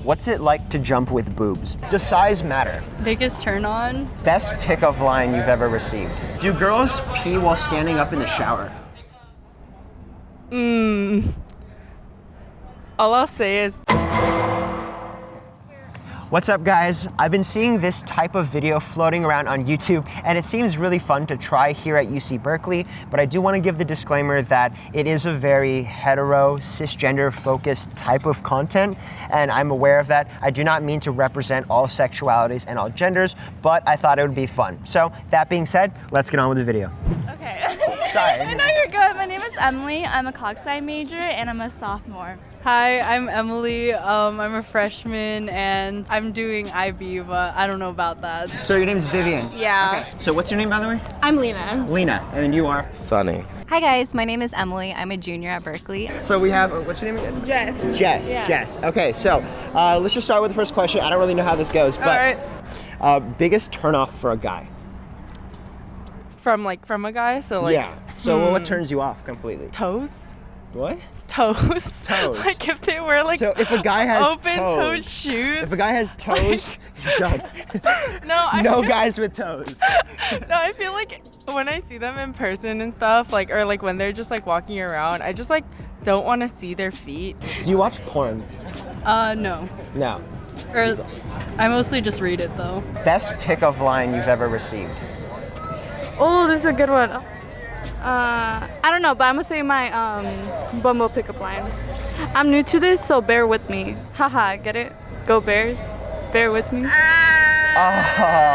What's it like to jump with boobs? Does size matter? Biggest turn on? Best pickup line you've ever received? Do girls pee while standing up in the shower? All I'll say is... What's up, guys? I've been seeing this type of video floating around on YouTube, and it seems really fun to try here at UC Berkeley, but I do want to give the disclaimer that it is a very hetero, cisgender focused type of content, and I'm aware of that. I do not mean to represent all sexualities and all genders, but I thought it would be fun. So that being said, let's get on with the video. Okay. Sorry. No, you're good. My name is Emily. I'm a cog-sci major and I'm a sophomore. Hi, I'm Emily. I'm a freshman and I'm doing IB, but I don't know about that. So your name is Vivian? Yeah. Okay. So what's your name, by the way? I'm Lena. Lena, and then you are? Sunny. Hi guys, my name is Emily. I'm a junior at Berkeley. So we have, what's your name again? Jess. Jess, Yeah. Jess. Okay, so let's just start with the first question. I don't really know how this goes, but biggest turnoff for a guy? From a guy, so like... Yeah. So what turns you off completely? Toes? What? Toes. Toes. Like if they wear like So if a guy has open-toed toes, shoes. if a guy has toes, he's done. No, guys with toes. No, I feel like when I see them in person and stuff, like, or like when they're just like walking around, I just like don't want to see their feet. Do you watch porn? No. No. Or I mostly just read it though. Best pickup line you've ever received? Oh, this is a good one. I don't know, but I'm gonna say my Bumble pickup line. I'm new to this, so bear with me. Haha, get it? Go Bears. Bear with me. Oh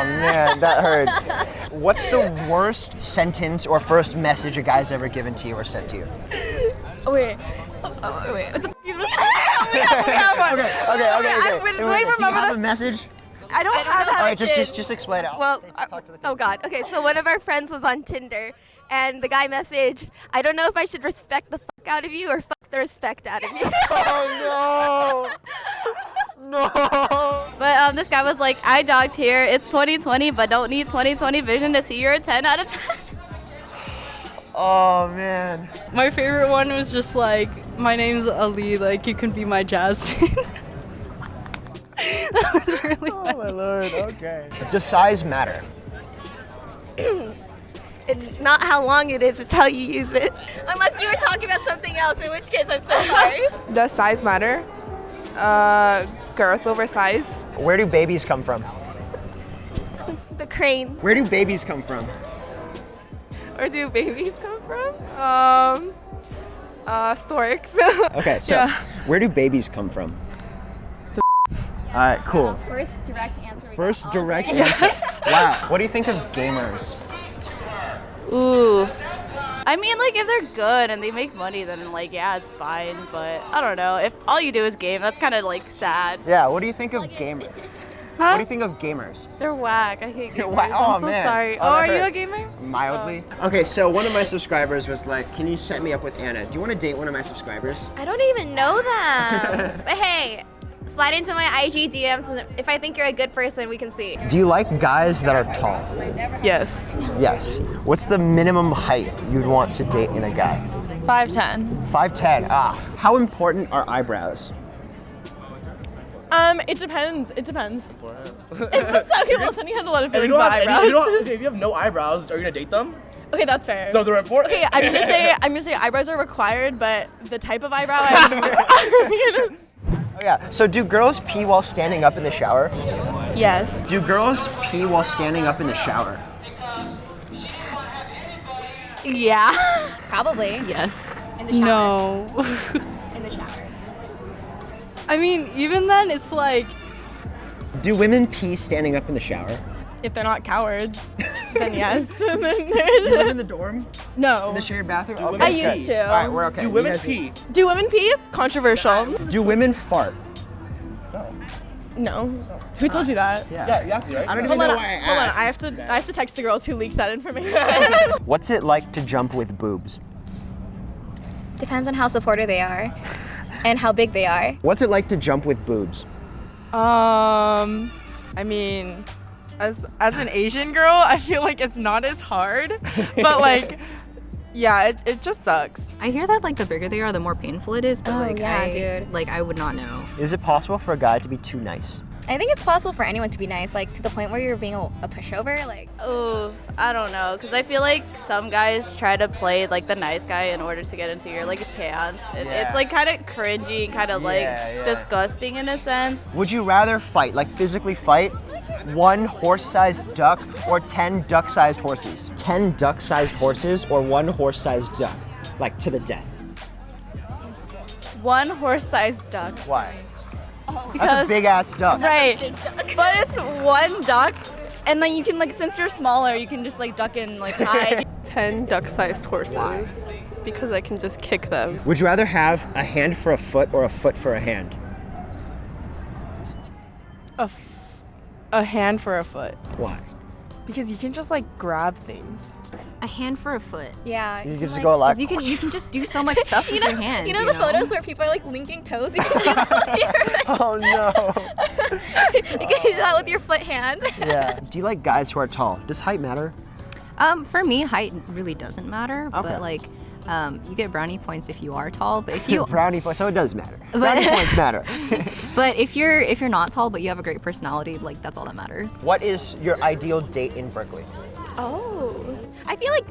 man, that hurts. What's the worst sentence or first message a guy's ever given to you or said to you? Wait. Wait. What the f*** is this? We have one. Okay. Wait, Do you remember have that? a message? I don't have All right, that. just explain it. Well, Talk to the oh God. Okay, so one of our friends was on Tinder, and the guy messaged, "I don't know if I should respect the fuck out of you or fuck the respect out of you." Oh no! No! But this guy was like, "I jogged here. It's 2020, but don't need 2020 vision to see you're a 10 out of 10." Oh man. My favorite one was just like, my name's Ali, like you can be my Jasmine. That was really Oh funny. my lord. Okay. Does size matter? It's not how long it is, it's how you use it. Unless you were talking about something else, in which case I'm so sorry. Does size matter? Girth over size. Where do babies come from? The crane. Where do babies come from? Where do babies come from? Storks. Okay, so Yeah. where do babies come from? All right, cool. First direct answer. First direct answer. Wow. What do you think of gamers? Ooh. I mean, like, if they're good and they make money, then, like, yeah, it's fine. But I don't know. If all you do is game, that's kind of, like, sad. Yeah, what do you think of gamers? Huh? What do you think of gamers? They're whack. I hate You're gamers. whack. Oh, I'm so man. sorry. Oh, Oh, that are you a hurts. gamer? Mildly. Okay, so one of my subscribers was like, can you set me up with Anna? Do you want to date one of my subscribers? I don't even know them. But hey, slide into my IG DMs, and if I think you're a good person, we can see. Do you like guys that are tall? Yes. Yes. What's the minimum height you'd want to date in a guy? 5'10". 5'10". Ah. How important are eyebrows? It depends. It depends. Okay, well, Sunny has a lot of feelings about eyebrows. If you have no eyebrows, are you gonna date them? Okay, that's fair. So they're important. Okay, I'm gonna say eyebrows are required, but the type of eyebrow Oh yeah. So do girls pee while standing up in the shower? Yes. Do girls pee while standing up in the shower? Yeah. Probably. Yes. In the shower. No. In the shower. I mean, even then, it's like, Do women pee standing up in the shower? If they're not cowards, then yes. And then Do you live there's in the dorm? In no. the shared bathroom? women I Okay, good. used to. All right, we're okay. Do You women guys- pee? Do women pee? Controversial. Do women fart? No. Who told you that? Yeah, exactly, right? I don't even Hold know on, why I hold on. asked. I have to text the girls who leaked that information. What's it like to jump with boobs? Depends on how supportive they are and how big they are. What's it like to jump with boobs? I mean, as an Asian girl, I feel like it's not as hard, but like Yeah, it just sucks. I hear that like the bigger they are, the more painful it is, but Oh, like yeah, dude. I would not know. Is it possible for a guy to be too nice? I think it's possible for anyone to be nice, like to the point where you're being a pushover. Like, Oh, I don't know, because I feel like some guys try to play like the nice guy in order to get into your like pants, and Yeah. it's like kind of cringy, kind of Yeah. disgusting in a sense. Would you rather fight, like physically fight, 1 horse-sized duck or 10 duck-sized horses? 10 duck-sized horses or 1 horse-sized duck, like to the death? One horse-sized duck. Why? That's a Because- big-ass duck. Right. But it's one duck, and then you can like, since you're smaller, you can just like duck and like hide. 10 duck-sized horses because I can just kick them. Would you rather have a hand for a foot or a foot for a hand? A hand for a foot. Why? Because you can just like grab things. A hand for a foot. yeah. You can just like, go like. Because you can just do so much stuff with your hands. You know the photos where people are like linking toes? You can do that Oh no. you can do that with your foot hand. Yeah. Do you like guys who are tall? Does height matter? For me, height really doesn't matter, Okay. but like, you get brownie points if you are tall. But if you, Brownie points, so it does matter. Brownie points matter. but if you're not tall but you have a great personality, like that's all that matters. What is your ideal date in Berkeley? Oh, I feel like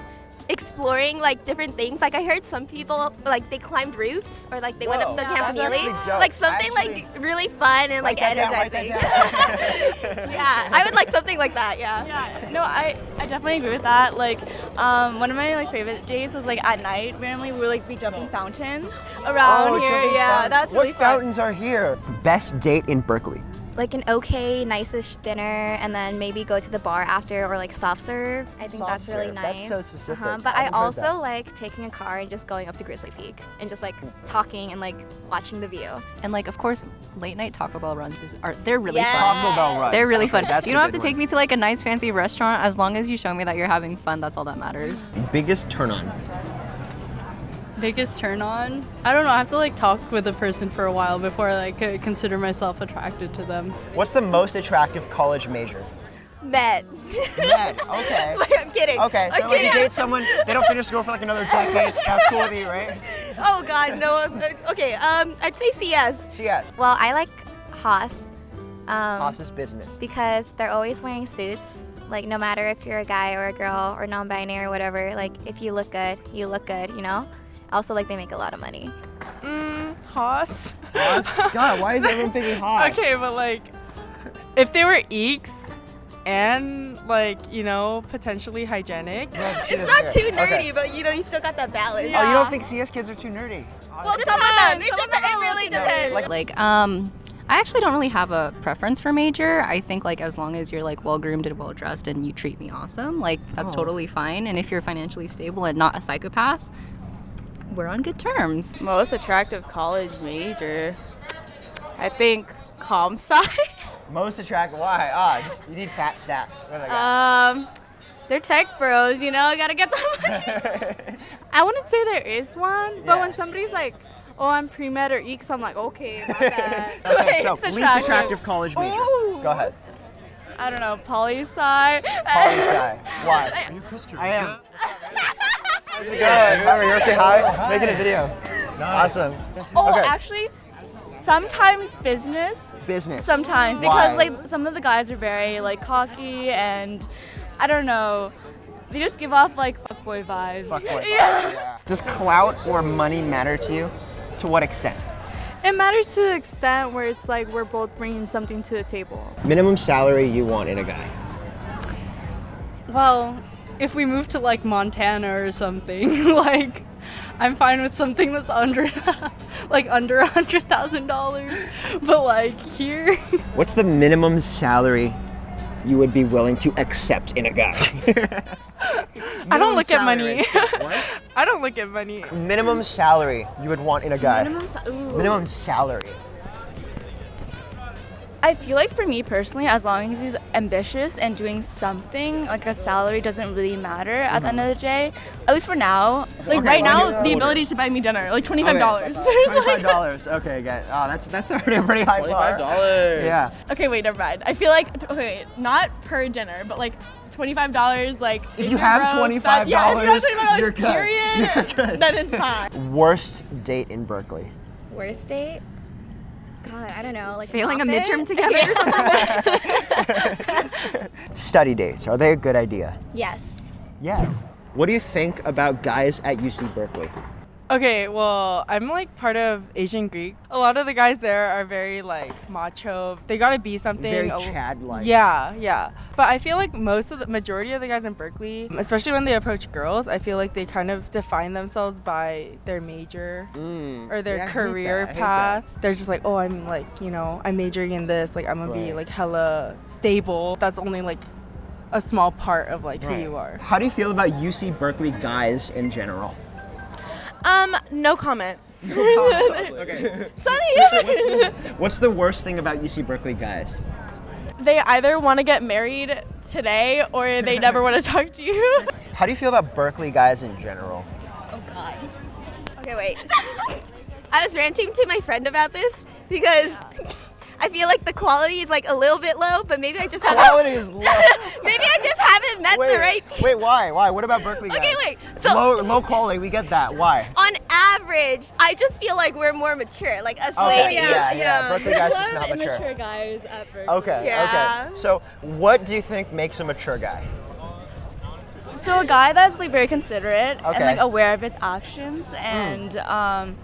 exploring like different things. Like I heard some people like they climbed roofs or like they went Whoa. up the Yeah, that's campanile. actually dope. Like something Actually- like really fun and like Write that down, write energizing. that Yeah, I would like something like that. Yeah. Yeah, no, I definitely agree with that. Like, one of my like favorite days was like at night. Randomly, we would like be jumping fountains around here. jumping Yeah, fountains. that's What really fun. fountains are here? Best date in Berkeley. Like an okay, nice-ish dinner, and then maybe go to the bar after, or like soft serve. I think Soft that's really serve, that's nice. so specific. But I I haven't heard also that. like taking a car and just going up to Grizzly Peak and just like talking and like watching the view. And like, of course, late night Taco Bell runs they're really Yes. fun. Taco Bell runs. They're really fun. That's You a don't have good to take one. me to like a nice fancy restaurant. As long as you show me that you're having fun, that's all that matters. Biggest turn on. Biggest turn on? I don't know. I have to like talk with a person for a while before I like consider myself attracted to them. What's the most attractive college major? Med. Med. Okay. Wait, I'm kidding. Okay, so I'm when you kidding. date someone, they don't finish school for like another decade. That's cool with you, right? Oh God, no. Okay. I'd say CS. CS. Well, I like Haas. Haas's business. Because they're always wearing suits. Like no matter if you're a guy or a girl or non-binary or whatever, like if you look good, you look good, you know? Also, like they make a lot of money. Haas. God, why is everyone picking Haas? Okay, but like, if they were eeks and like, you know, potentially hygienic. It's not too nerdy, but you know, you still got that balance. Oh, you don't think CS kids are too nerdy? Well, some of them. It really depends. Like, I actually don't really have a preference for major. I think like as long as you're like well groomed and well dressed and you treat me awesome, like that's totally fine. And if you're financially stable and not a psychopath, we're on good terms. Most attractive college major, I think comp sci. Most attractive. Why? Just you need fat stacks. What do I got? They're tech bros, you know. I gotta get them. I wouldn't say there is one, but Yeah. when somebody's like, "Oh, I'm pre-med or EECS," I'm like, "Okay, my bad." Okay, so it's least attractive. attractive college major. Go ahead. I don't know, poli-sci. Poli-sci. Why? Are you Christian? I am. How's it going? You want to say hi? Making a video. Awesome. Oh, Okay. actually, sometimes business. Business. Sometimes Why? because like some of the guys are very like cocky and I don't know. They just give off like fuckboy vibes. Fuckboy vibes, Yeah. yeah. Does clout or money matter to you? To what extent? It matters to the extent where it's like we're both bringing something to the table. Minimum salary you want in a guy? Well, if we move to like Montana or something, like I'm fine with something that's under like under $100,000. But like here, What's the minimum salary you would be willing to accept in a guy? I don't look at salary. money. What? I don't look at money. Minimum salary you would want in a guy? Ooh. Minimum salary. I feel like for me personally, as long as he's ambitious and doing something, like a salary doesn't really matter at the end of the day. At least for now. Like Okay, right well, now, you- the ability to buy me dinner, like $25. Okay. There's like, $25. Okay, good. Oh, that's already a pretty high bar. $25. Yeah. okay, wait, never mind. I feel like, okay, not per dinner, but like $25, like If you have broke, $25, if you have $25, you're good. period, You're good. then it's fine. Worst date in Berkeley. Worst date? God, I don't know. Like Failing a outfit? midterm together or something. Study dates, are they a good idea? Yes. Yes. What do you think about guys at UC Berkeley? Okay, well, I'm like part of Asian Greek. A lot of the guys there are very like macho. They gotta be something. Very Chad-like. Yeah. But I feel like majority of the guys in Berkeley, especially when they approach girls, I feel like they kind of define themselves by their major or their Yeah, I hate career that. I hate path. They're just like, oh, I'm like, I'm majoring in this. Like, I'm gonna be like hella stable. That's only like a small part of like who you are. How do you feel about UC Berkeley guys in general? No comment. Okay. Sunny. What's the worst thing about UC Berkeley guys? They either want to get married today or they never want to talk to you. How do you feel about Berkeley guys in general? Oh God. Okay, wait. I was ranting to my friend about this because I feel like the quality is like a little bit low, but maybe I just haven't. Quality is low. Maybe I just haven't met the right people. Wait, why? Why? What about Berkeley guys? Okay, wait. So Low quality, we get that. Why? on average, I just feel like we're more mature, like us Okay, ladies. yeah. Berkeley guys is not mature. guys at Berkeley. Okay, Yeah. okay. So, what do you think makes a mature guy? So a guy that's like very considerate Okay. and like aware of his actions and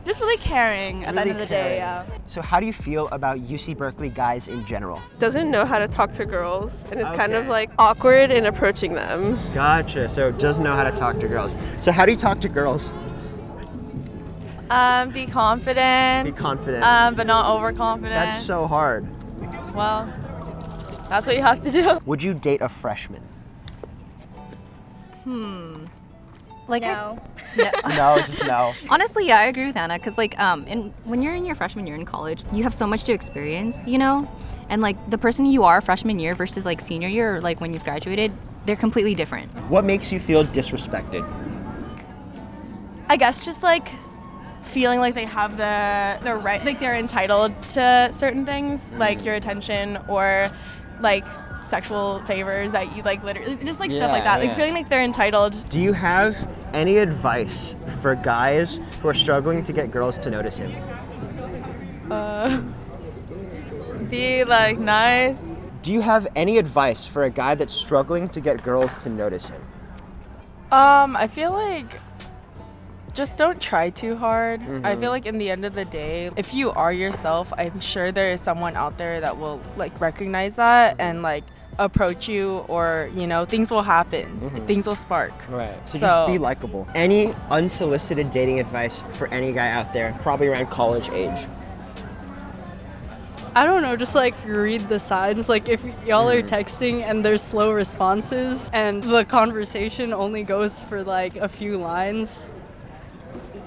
just really caring at the end of the day. Yeah. So, how do you feel about UC Berkeley guys in general? Doesn't know how to talk to girls and is kind of Okay. like awkward in approaching them. Gotcha. So, doesn't know how to talk to girls. So, how do you talk to girls? Be confident. Be confident. But not overconfident. That's so hard. Well, that's what you have to do. Would you date a freshman? Like No. No, just no. Honestly, yeah, I agree with Anna because when you're in your freshman year in college, you have so much to experience, and like the person you are freshman year versus like senior year or like when you've graduated, they're completely different. What makes you feel disrespected? I guess just like feeling like they have the right, like they're entitled to certain things, like your attention or like sexual favors that you like literally just like stuff like that. Like feeling like they're entitled. Do you have any advice for guys who are struggling to get girls to notice him? Be like nice. Do you have any advice for a guy that's struggling to get girls to notice him? I feel like just don't try too hard. I feel like in the end of the day, if you are yourself, I'm sure there is someone out there that will like recognize that and like approach you, or things will happen. Things will spark. Right. So just be likable. Any unsolicited dating advice for any guy out there, probably around college age? I don't know, just like read the signs. Like if y'all are texting and there's slow responses and the conversation only goes for like a few lines,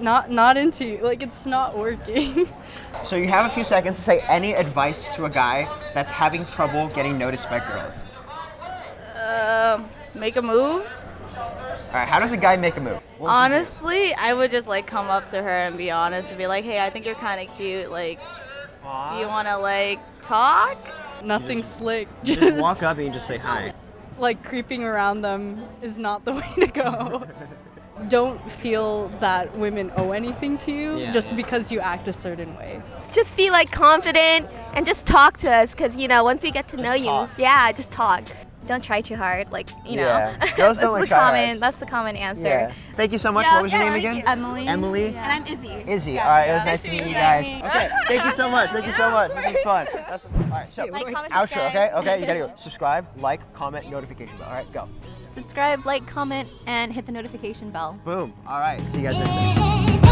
not into, like it's not working. So you have a few seconds to say any advice to a guy that's having trouble getting noticed by girls. Make a move. All right, how does a guy make a move? What would you do? Honestly, I would just like come up to her and be honest and be like, hey, I think you're kind of cute. Like, do you want to like talk? Nothing slick. You just walk up and you just say hi. Like creeping around them is not the way to go. Don't feel that women owe anything to you just because you act a certain way. Just be like confident and just talk to us, because once we get to know talk. you, just talk. Don't try too hard. Like, Yeah. Girls don't like try hard. That's the common answer. Yeah. Thank you so much. What was your name again? Emily. Emily? And I'm Izzy. Izzy. All right, it was nice to meet you guys. Okay, thank you so much. Thank you so much. This was fun. All right, so Like, comment, outro, subscribe. okay? Okay, you gotta go. Subscribe, like, comment, notification bell. All right, go. Subscribe, like, comment, and hit the notification bell. Boom. All right, see you guys next time.